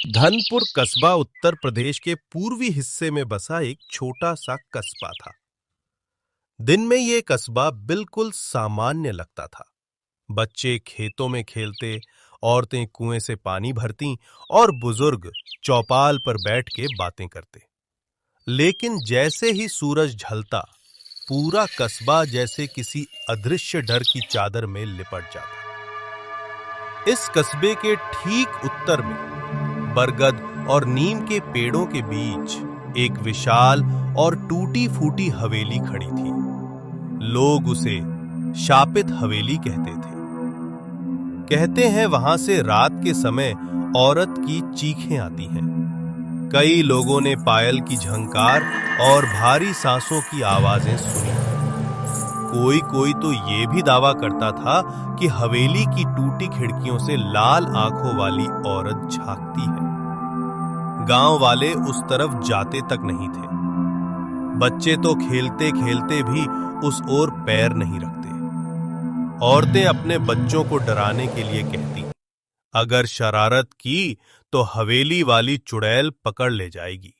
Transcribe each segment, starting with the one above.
धनपुर कस्बा उत्तर प्रदेश के पूर्वी हिस्से में बसा एक छोटा सा कस्बा था। दिन में ये कस्बा बिल्कुल सामान्य लगता था। बच्चे खेतों में खेलते, औरतें कुएं से पानी भरती और बुजुर्ग चौपाल पर बैठ के बातें करते। लेकिन जैसे ही सूरज ढलता, पूरा कस्बा जैसे किसी अदृश्य डर की चादर में लिपट जाता। इस कस्बे के ठीक उत्तर में बरगद और नीम के पेड़ों के बीच एक विशाल और टूटी फूटी हवेली खड़ी थी। लोग उसे शापित हवेली कहते थे। कहते हैं वहां से रात के समय औरत की चीखें आती हैं। कई लोगों ने पायल की झंकार और भारी सांसों की आवाजें सुनी। कोई कोई तो ये भी दावा करता था कि हवेली की टूटी खिड़कियों से लाल आंखों वाली औरत झांकती है। गांव वाले उस तरफ जाते तक नहीं थे। बच्चे तो खेलते खेलते भी उस ओर पैर नहीं रखते। औरतें अपने बच्चों को डराने के लिए कहती, अगर शरारत की तो हवेली वाली चुड़ैल पकड़ ले जाएगी।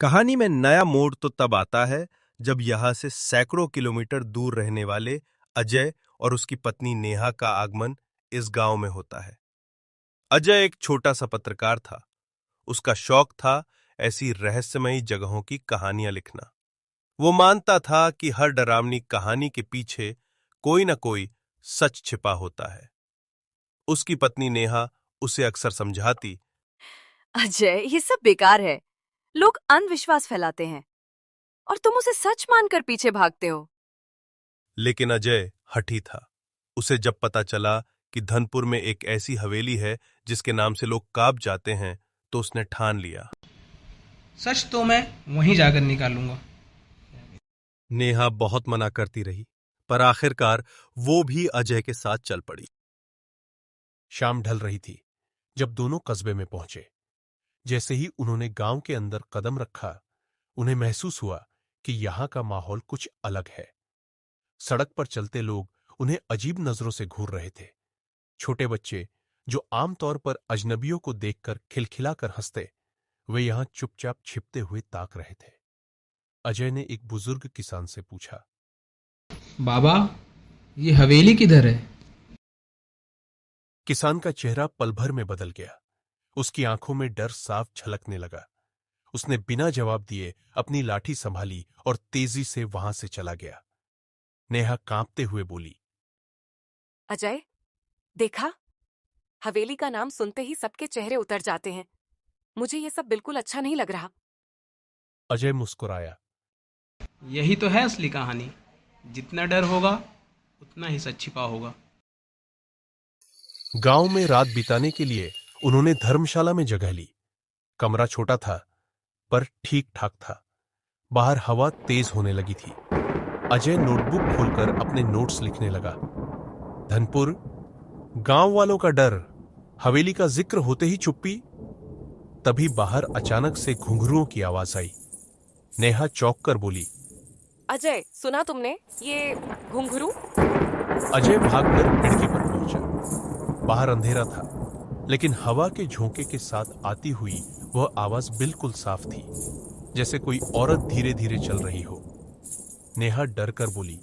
कहानी में नया मोड़ तो तब आता है जब यहां से सैकड़ों किलोमीटर दूर रहने वाले अजय और उसकी पत्नी नेहा का आगमन इस गांव में होता है। अजय एक छोटा सा पत्रकार था। उसका शौक था ऐसी रहस्यमयी जगहों की कहानियां लिखना। वो मानता था कि हर डरावनी कहानी के पीछे कोई न कोई सच छिपा होता है। उसकी पत्नी नेहा उसे अक्सर समझाती, अजय, ये सब बेकार है। लोग अंधविश्वास फैलाते हैं और तुम उसे सच मानकर पीछे भागते हो। लेकिन अजय हठी था। उसे जब पता चला कि धनपुर में एक ऐसी हवेली है जिसके नाम से लोग कांप जाते हैं, तो उसने ठान लिया। सच तो मैं वहीं जाकर निकालूंगा। नेहा बहुत मना करती रही, पर आखिरकार वो भी अजय के साथ चल पड़ी। शाम ढल रही थी जब दोनों कस्बे में पहुंचे। जैसे ही उन्होंने गांव के अंदर कदम रखा, उन्हें महसूस हुआ कि यहां का माहौल कुछ अलग है। सड़क पर चलते लोग उन्हें अजीब नजरों से घूर रहे थे। छोटे बच्चे जो आमतौर पर अजनबियों को देखकर खिलखिलाकर हंसते, वे यहां चुपचाप छिपते हुए ताक रहे थे। अजय ने एक बुजुर्ग किसान से पूछा, बाबा, ये हवेली किधर है? किसान का चेहरा पल भर में बदल गया। उसकी आंखों में डर साफ झलकने लगा। उसने बिना जवाब दिए अपनी लाठी संभाली और तेजी से वहां से चला गया। नेहा कांपते हुए बोली, अजय, देखा? हवेली का नाम सुनते ही सबके चेहरे उतर जाते हैं। मुझे ये सब बिल्कुल अच्छा नहीं लग रहा। अजय मुस्कुराया। यही तो है असली कहानी। जितना डर होगा उतना ही सच छिपा होगा। गांव में रात बिताने के लिए उन्होंने धर्मशाला में जगह ली। कमरा छोटा था, पर ठीक ठाक था। बाहर हवा तेज होने लगी थी। अजय नोटबुक खोलकर अपने नोट्स लिखने लगा। धनपुर, गांव वालों का डर, हवेली का जिक्र होते ही चुप्पी। तभी बाहर अचानक से घुंघरुओं की आवाज आई। नेहा चौंक कर बोली, अजय, सुना तुमने ये घुंघरू? अजय भागकर खिड़की पर पहुंचा। बाहर अंधेरा था, लेकिन हवा के झोंके के साथ आती हुई वह आवाज बिल्कुल साफ थी, जैसे कोई औरत धीरे धीरे चल रही हो। नेहा डर कर बोली,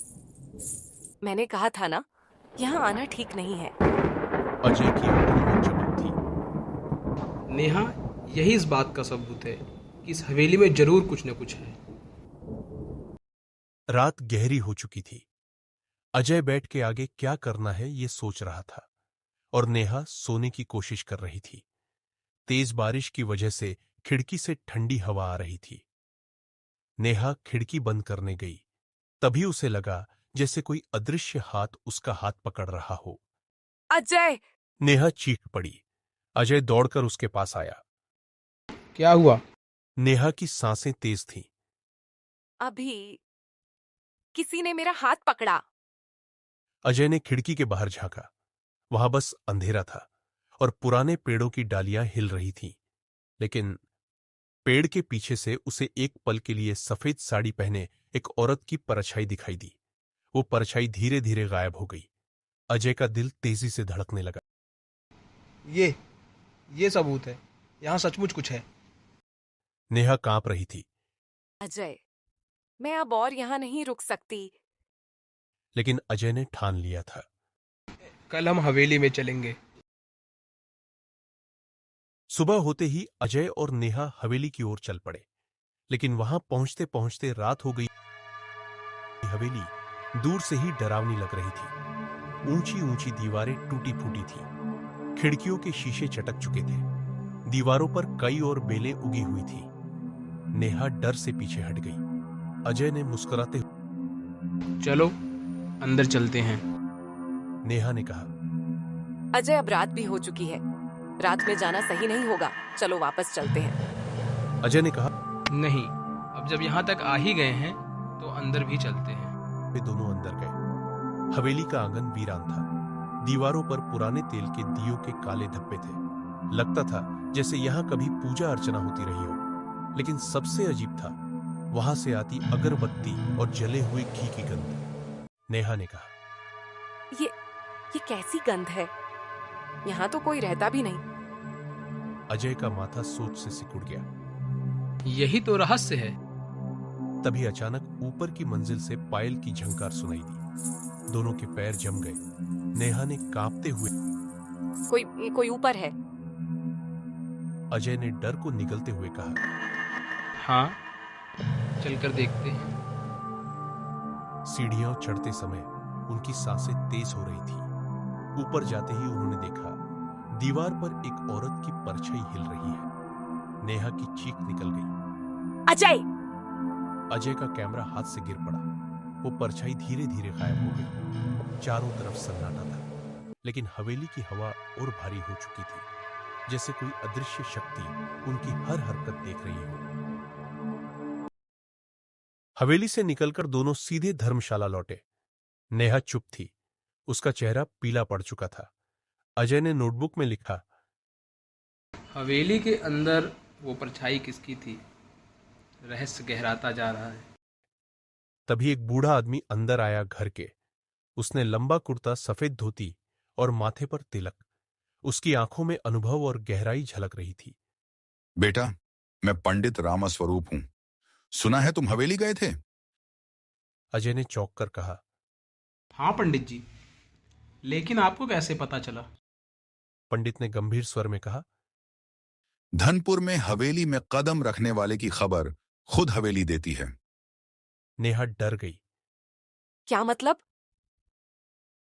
मैंने कहा था ना, यहाँ आना ठीक नहीं है। अजय की आंखों में चमक थी। नेहा, यही इस बात का सबूत है कि इस हवेली में जरूर कुछ न कुछ है। रात गहरी हो चुकी थी। अजय बैठ के आगे क्या करना है ये सोच रहा था, और नेहा सोने की कोशिश कर रही थी। तेज बारिश की वजह से खिड़की से ठंडी हवा आ रही थी। नेहा खिड़की बंद करने गई, तभी उसे लगा जैसे कोई अदृश्य हाथ उसका हाथ पकड़ रहा हो। अजय! नेहा चीख पड़ी। अजय दौड़कर उसके पास आया। क्या हुआ? नेहा की सांसें तेज थीं। अभी किसी ने मेरा हाथ पकड़ा। अजय ने खिड़की के बाहर झांका। वहां बस अंधेरा था और पुराने पेड़ों की डालियां हिल रही थीं। लेकिन पेड़ के पीछे से उसे एक पल के लिए सफेद साड़ी पहने एक औरत की परछाई दिखाई दी। वो परछाई धीरे धीरे गायब हो गई। अजय का दिल तेजी से धड़कने लगा। ये ये सबूत है। यहाँ सचमुच कुछ है। नेहा कांप रही थी, अजय, मैं अब और यहाँ नहीं रुक सकती। लेकिन अजय ने ठान लिया था। कल हम हवेली में चलेंगे। सुबह होते ही अजय और नेहा हवेली की ओर चल पड़े, लेकिन वहां पहुंचते पहुंचते रात हो गई। हवेली दूर से ही डरावनी लग रही थी। ऊंची ऊंची दीवारें टूटी फूटी थी, खिड़कियों के शीशे चटक चुके थे, दीवारों पर कई और बेलें उगी हुई थी। नेहा डर से पीछे हट गई। अजय ने मुस्कुराते हुए चलो अंदर चलते हैं। नेहा ने कहा। अजय, अब रात भी हो चुकी है। रात में जाना सही नहीं होगा। चलो वापस चलते हैं। अजय ने कहा। नहीं, अब जब यहाँ तक आ ही गए हैं तो अंदर भी चलते हैं। वे दोनों अंदर गए। हवेली का आंगन वीरान था। दीवारों पर पुराने तेल के दियों के काले धब्बे थे। लगता था जैसे यहां कभी पूजा अर्चना होती रही हो। लेकिन सबसे अजीब था, वहां से आती अगरबत्ती और जले हुए घी की गंध। नेहा ने कहा। ये कैसी गंध है? यहाँ तो कोई रहता भी नहीं। अजय का माथा सोच से सिकुड़ गया। यही तो रहस्य है। तभी अचानक ऊपर की मंजिल से पायल की झंकार सुनाई दी। दोनों के पैर जम गए। नेहा ने कांपते हुए कोई ऊपर है। अजय ने डर को निगलते हुए कहा। हाँ, चलकर देखते हैं। सीढ़ियां चढ़ते समय उनकी सांसें तेज हो रही थी। ऊपर जाते ही उन्होंने देखा, दीवार पर एक औरत की परछाई हिल रही है। नेहा की चीख निकल गई। अजय! अजय का कैमरा हाथ से गिर पड़ा। वो परछाई धीरे धीरे गायब हो गई। चारों तरफ सन्नाटा था, लेकिन हवेली की हवा और भारी हो चुकी थी, जैसे कोई अदृश्य शक्ति उनकी हर हरकत देख रही हो। हवेली से निकलकर दोनों सीधे धर्मशाला लौटे। नेहा चुप थी, उसका चेहरा पीला पड़ चुका था। अजय ने नोटबुक में लिखा। हवेली के अंदर वो परछाई किसकी थी? रहस्य गहराता जा रहा है। तभी एक बूढ़ा आदमी अंदर आया घर के। उसने लंबा कुर्ता, सफेद धोती और माथे पर तिलक। उसकी आंखों में अनुभव और गहराई झलक रही थी। बेटा, मैं पंडित रामस्वरूप हूं। सुना है तुम हवेली गए थे? अजय ने चौंक कर कहा। हाँ पंडित जी, लेकिन आपको कैसे पता चला? पंडित ने गंभीर स्वर में कहा। धनपुर में हवेली में कदम रखने वाले की खबर खुद हवेली देती है। नेहा डर गई। क्या मतलब?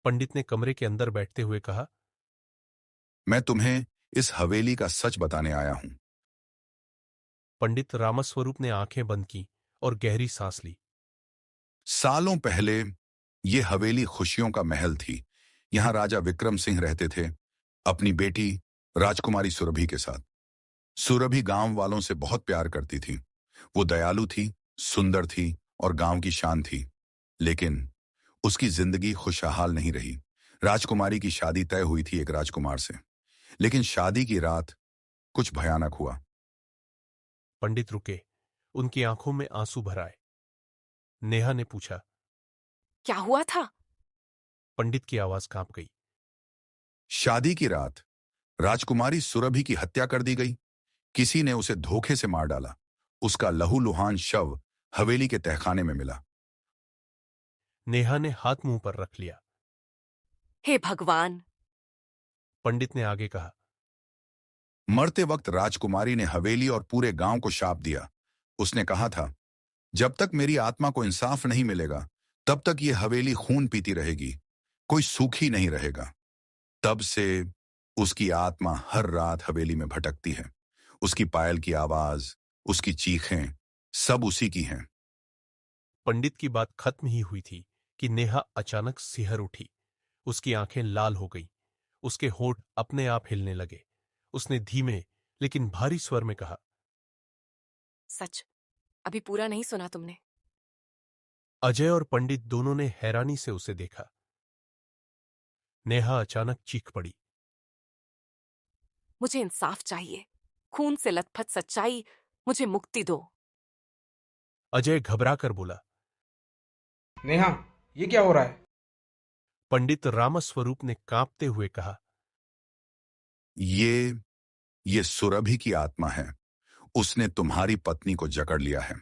पंडित ने कमरे के अंदर बैठते हुए कहा। मैं तुम्हें इस हवेली का सच बताने आया हूं। पंडित रामस्वरूप ने आंखें बंद की और गहरी सांस ली। सालों पहले ये हवेली खुशियों का महल थी। यहां राजा विक्रम सिंह रहते थे, अपनी बेटी राजकुमारी सुरभि के साथ। सुरभि गांव वालों से बहुत प्यार करती थी। वो दयालु थी, सुंदर थी और गांव की शान थी। लेकिन उसकी जिंदगी खुशहाल नहीं रही। राजकुमारी की शादी तय हुई थी एक राजकुमार से, लेकिन शादी की रात कुछ भयानक हुआ। पंडित रुके, उनकी आंखों में आंसू भर आए। नेहा ने पूछा। क्या हुआ था? पंडित की आवाज कांप गई। शादी की रात राजकुमारी सुरभि की हत्या कर दी गई। किसी ने उसे धोखे से मार डाला। उसका लहूलुहान शव हवेली के तहखाने में मिला। नेहा ने हाथ मुंह पर रख लिया। हे भगवान! पंडित ने आगे कहा। मरते वक्त राजकुमारी ने हवेली और पूरे गांव को शाप दिया। उसने कहा था, जब तक मेरी आत्मा को इंसाफ नहीं मिलेगा, तब तक ये हवेली खून पीती रहेगी, कोई सूखी नहीं रहेगा। तब से उसकी आत्मा हर रात हवेली में भटकती है। उसकी पायल की आवाज, उसकी चीखें, सब उसी की हैं। पंडित की बात खत्म ही हुई थी कि नेहा अचानक सिहर उठी। उसकी आंखें लाल हो गईं। उसके होंठ अपने आप हिलने लगे। उसने धीमे लेकिन भारी स्वर में कहा। सच, अभी पूरा नहीं सुना तुमने। अजय और पंडित दोनों ने हैरानी से उसे देखा। नेहा अचानक चीख पड़ी। मुझे इंसाफ चाहिए। खून से लथपथ सच्चाई, मुझे मुक्ति दो। अजय घबरा कर बोला। नेहा, ये क्या हो रहा है? पंडित रामस्वरूप ने कांपते हुए कहा। ये ये सुरभि की आत्मा है। उसने तुम्हारी पत्नी को जकड़ लिया है।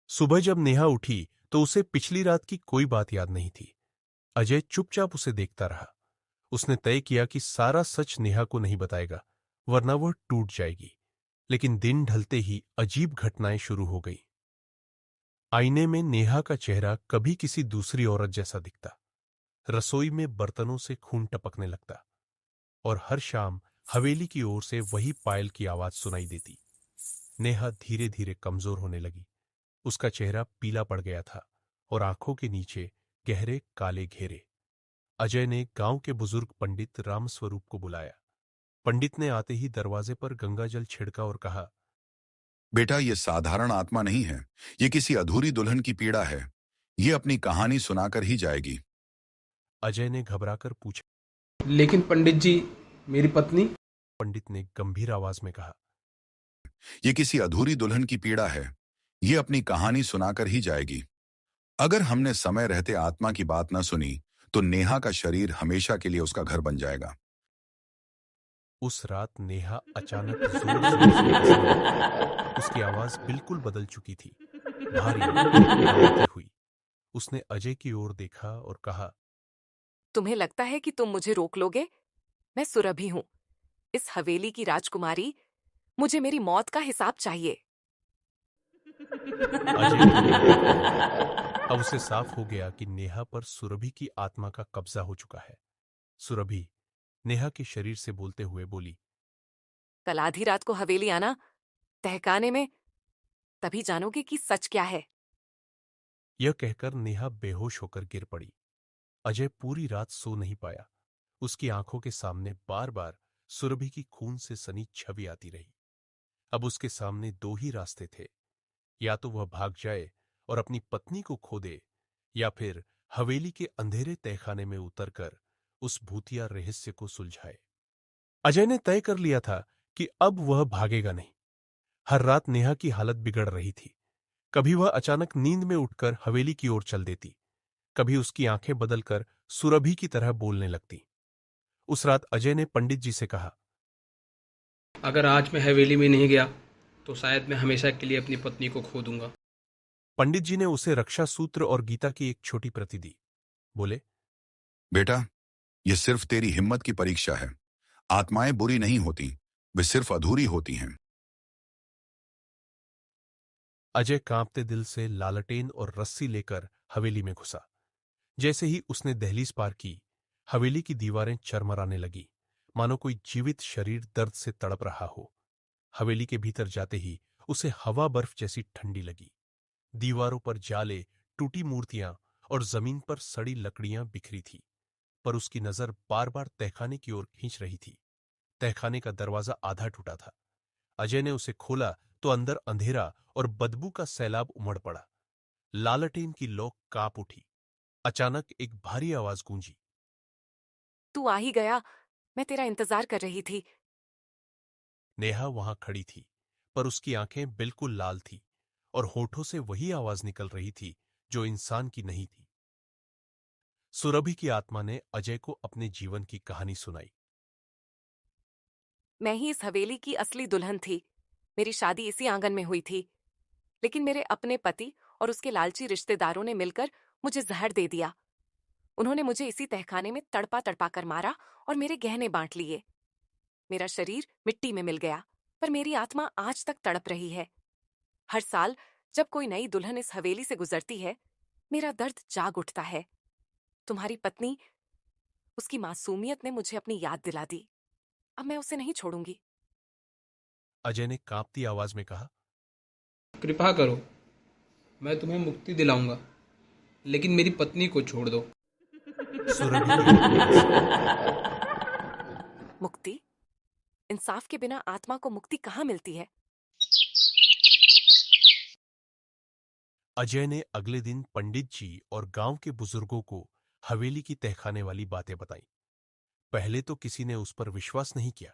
सुबह जब नेहा उठी तो उसे पिछली रात की कोई बात याद नहीं थी। अजय चुपचाप उसे देखता रहा। उसने तय किया कि सारा सच नेहा को नहीं बताएगा, वरना वह टूट जाएगी। लेकिन दिन ढलते ही अजीब घटनाएं शुरू हो गई। आईने में नेहा का चेहरा कभी किसी दूसरी औरत जैसा दिखता, रसोई में बर्तनों से खून टपकने लगता, और हर शाम हवेली की ओर से वही पायल की आवाज सुनाई देती। नेहा धीरे धीरे कमजोर होने लगी। उसका चेहरा पीला पड़ गया था और आंखों के नीचे गहरे काले घेरे। अजय ने गांव के बुजुर्ग पंडित रामस्वरूप को बुलाया। पंडित ने आते ही दरवाजे पर गंगाजल छिड़का और कहा, बेटा, ये साधारण आत्मा नहीं है। ये किसी अधूरी दुल्हन की पीड़ा है। ये अपनी कहानी सुनाकर ही जाएगी। अजय ने घबराकर पूछा। लेकिन पंडित जी, मेरी पत्नी। पंडित ने गंभीर आवाज में कहा, ये किसी अधूरी दुल्हन की पीड़ा है। ये अपनी कहानी सुनाकर ही जाएगी। अगर हमने समय रहते आत्मा की बात न सुनी तो नेहा का शरीर हमेशा के लिए उसका घर बन जाएगा। उस रात नेहा अचानक जोर जोर से हंसने लगी। उसकी आवाज बिल्कुल बदल चुकी थी, भारी, डरावती हुई। उसने अजय की ओर देखा और कहा, तुम्हें लगता है कि तुम मुझे रोक लोगे? मैं सुरभि हूं, इस हवेली की राजकुमारी। मुझे मेरी मौत का हिसाब चाहिए। अजय थोड़ी देर रहा। अब उसे साफ हो गया कि नेहा पर सुरभि की आत्मा का कब्जा हो चुका है। सुरभि नेहा के शरीर से बोलते हुए बोली, कल आधी रात को हवेली आना, तहखाने में, तभी जानोगे कि सच क्या है। यह कहकर नेहा बेहोश होकर गिर पड़ी। अजय पूरी रात सो नहीं पाया। उसकी आंखों के सामने बार बार सुरभि की खून से सनी छवि आती रही। अब उसके सामने दो ही रास्ते थे, या तो वह भाग जाए और अपनी पत्नी को खो दे, या फिर हवेली के अंधेरे तहखाने में उतरकर उस भूतिया रहस्य को सुलझाए। अजय ने तय कर लिया था कि अब वह भागेगा नहीं। हर रात नेहा की हालत बिगड़ रही थी। कभी वह अचानक नींद में उठकर हवेली की ओर चल देती, कभी उसकी आंखें बदलकर सुरभि की तरह बोलने लगती। उस रात अजय ने पंडित जी से कहा, अगर आज मैं हवेली में नहीं गया तो शायद मैं हमेशा के लिए अपनी पत्नी को खो दूंगा। पंडित जी ने उसे रक्षा सूत्र और गीता की एक छोटी प्रति दी। बोले, बेटा, यह सिर्फ तेरी हिम्मत की परीक्षा है। आत्माएं बुरी नहीं होती, वे सिर्फ अधूरी होती हैं। अजय कांपते दिल से लालटेन और रस्सी लेकर हवेली में घुसा। जैसे ही उसने दहलीज पार की, हवेली की दीवारें चरमराने लगी, मानो कोई जीवित शरीर दर्द से तड़प रहा हो। हवेली के भीतर जाते ही उसे हवा बर्फ जैसी ठंडी लगी। दीवारों पर जाले, टूटी मूर्तियां और जमीन पर सड़ी लकड़ियां बिखरी थी, पर उसकी नजर बार बार तहखाने की ओर खींच रही थी। तहखाने का दरवाजा आधा टूटा था। अजय ने उसे खोला तो अंदर अंधेरा और बदबू का सैलाब उमड़ पड़ा। लालटेन की लौ कांप उठी। अचानक एक भारी आवाज गूंजी, तू आ ही गया, मैं तेरा इंतजार कर रही थी। नेहा वहां खड़ी थी, पर उसकी आंखें बिल्कुल लाल थी और होठों से वही आवाज निकल रही थी जो इंसान की नहीं थी। सुरभि की आत्मा ने अजय को अपने जीवन की कहानी सुनाई। मैं ही इस हवेली की असली दुल्हन थी। मेरी शादी इसी आंगन में हुई थी, लेकिन मेरे अपने पति और उसके लालची रिश्तेदारों ने मिलकर मुझे जहर दे दिया। उन्होंने मुझे इसी तहखाने में तड़पा तड़पा कर मारा और मेरे गहने बांट लिए। मेरा शरीर मिट्टी में मिल गया, पर मेरी आत्मा आज तक तड़प रही है। हर साल जब कोई नई दुल्हन इस हवेली से गुजरती है, मेरा दर्द जाग उठता है। तुम्हारी पत्नी, उसकी मासूमियत ने मुझे अपनी याद दिला दी। अब मैं उसे नहीं छोड़ूंगी। अजय ने कांपती आवाज में कहा, कृपा करो, मैं तुम्हें मुक्ति दिलाऊंगा, लेकिन मेरी पत्नी को छोड़ दो। सुरभि की आत्मा हंसी। मुक्ति? इंसाफ के बिना आत्मा को मुक्ति कहाँ मिलती है? अजय ने अगले दिन पंडित जी और गांव के बुजुर्गों को हवेली की तहखाने वाली बातें बताई। पहले तो किसी ने उस पर विश्वास नहीं किया,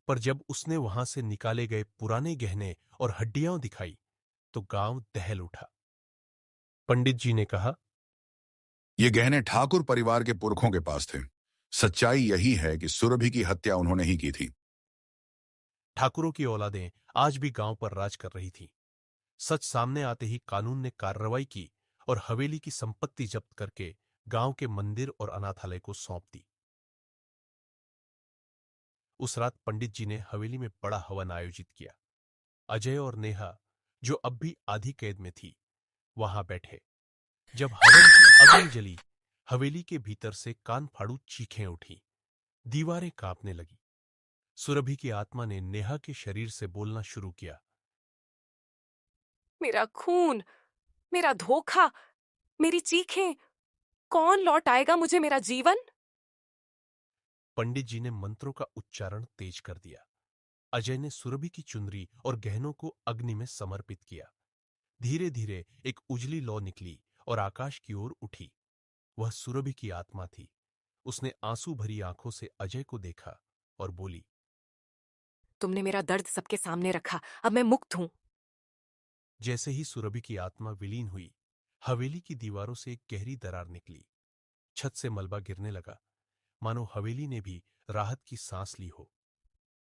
पर जब उसने वहां से निकाले गए पुराने गहने और हड्डियां दिखाई तो गांव दहल उठा। पंडित जी ने कहा, ये गहने ठाकुर परिवार के पुरखों के पास थे। सच्चाई यही है कि सुरभि की हत्या उन्होंने ही की थी। ठाकुरों की औलादें आज भी गांव पर राज कर रही थीं। सच सामने आते ही कानून ने कार्रवाई की और हवेली की संपत्ति जब्त करके गांव के मंदिर और अनाथालय को सौंप दी। उस रात पंडित जी ने हवेली में बड़ा हवन आयोजित किया। अजय और नेहा, जो अब भी आधी कैद में थी, वहां बैठे। जब हवन की अग्नि जली, हवेली के भीतर से कान फाड़ू चीखें उठी, दीवारें कांपने लगी। सुरभि की आत्मा ने नेहा के शरीर से बोलना शुरू किया। मेरा खून, मेरा धोखा, मेरी चीखें, कौन लौट आएगा मुझे मेरा जीवन? पंडित जी ने मंत्रों का उच्चारण तेज कर दिया। अजय ने सुरभि की चुनरी और गहनों को अग्नि में समर्पित किया। धीरे धीरे एक उजली लौ निकली और आकाश की ओर उठी। वह सुरभि की आत्मा थी। उसने आंसू भरी आंखों से अजय को देखा और बोली, तुमने मेरा दर्द सबके सामने रखा, अब मैं मुक्त हूं। जैसे ही सुरभि की आत्मा विलीन हुई, हवेली की दीवारों से एक गहरी दरार निकली। छत से मलबा गिरने लगा, मानो हवेली ने भी राहत की सांस ली हो।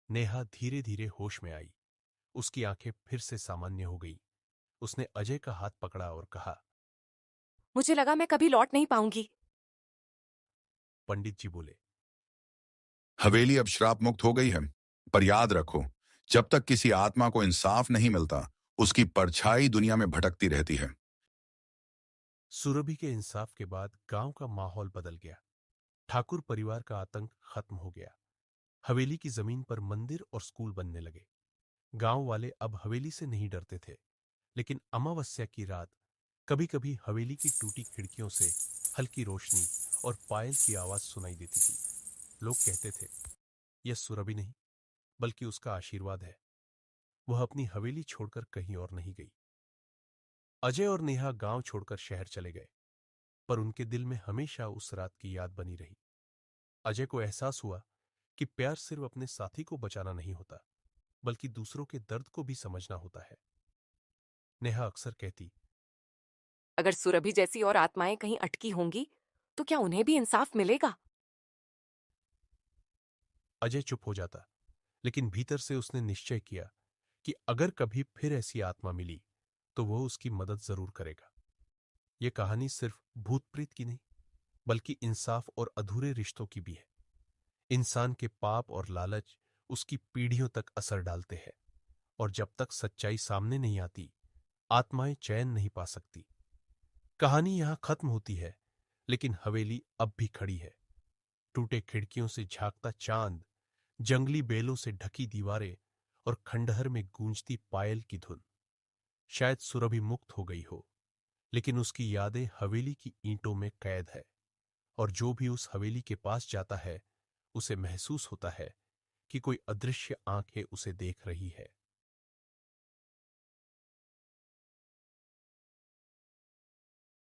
नेहा धीरे धीरे होश में आई। उसकी आंखें फिर से सामान्य हो गई। उसने अजय का हाथ पकड़ा और कहा। मुझे लगा मैं कभी लौट नहीं पाऊंगी। पंडित जी बोले, हवेली अब श्राप मुक्त हो गई है, पर याद रखो, जब तक किसी आत्मा को इंसाफ नहीं मिलता, उसकी परछाई दुनिया में भटकती रहती है। सुरभि के इंसाफ के बाद गांव का माहौल बदल गया। ठाकुर परिवार का आतंक खत्म हो गया। हवेली की जमीन पर मंदिर और स्कूल बनने लगे। गांव वाले अब हवेली से नहीं डरते थे, लेकिन अमावस्या की रात कभी कभी हवेली की टूटी खिड़कियों से हल्की रोशनी और पायल की आवाज सुनाई देती थी। लोग कहते थे, यह सुरभि नहीं, बल्कि उसका आशीर्वाद है। वह अपनी हवेली छोड़कर कहीं और नहीं गई। अजय और नेहा गांव छोड़कर शहर चले गए, पर उनके दिल में हमेशा उस रात की याद बनी रही। अजय को एहसास हुआ कि प्यार सिर्फ अपने साथी को बचाना नहीं होता, बल्कि दूसरों के दर्द को भी समझना होता है। नेहा अक्सर कहती, अगर सुरभि जैसी और आत्माएं कहीं अटकी होंगी, तो क्या उन्हें भी इंसाफ मिलेगा? अजय चुप हो जाता, लेकिन भीतर से उसने निश्चय किया कि अगर कभी फिर ऐसी आत्मा मिली, तो वह उसकी मदद जरूर करेगा। यह कहानी सिर्फ भूत प्रेत की नहीं, बल्कि इंसाफ और अधूरे रिश्तों की भी है। इंसान के पाप और लालच उसकी पीढ़ियों तक असर डालते हैं, और जब तक सच्चाई सामने नहीं आती, आत्माएं चैन नहीं पा सकती। कहानी यहां खत्म होती है, लेकिन हवेली अब भी खड़ी है। टूटे खिड़कियों से झांकता चांद, जंगली बेलों से ढकी दीवारें और खंडहर में गूंजती पायल की धुन। शायद सुरभि मुक्त हो गई हो, लेकिन उसकी यादें हवेली की ईंटों में कैद है, और जो भी उस हवेली के पास जाता है, उसे महसूस होता है कि कोई अदृश्य आंखें उसे देख रही है।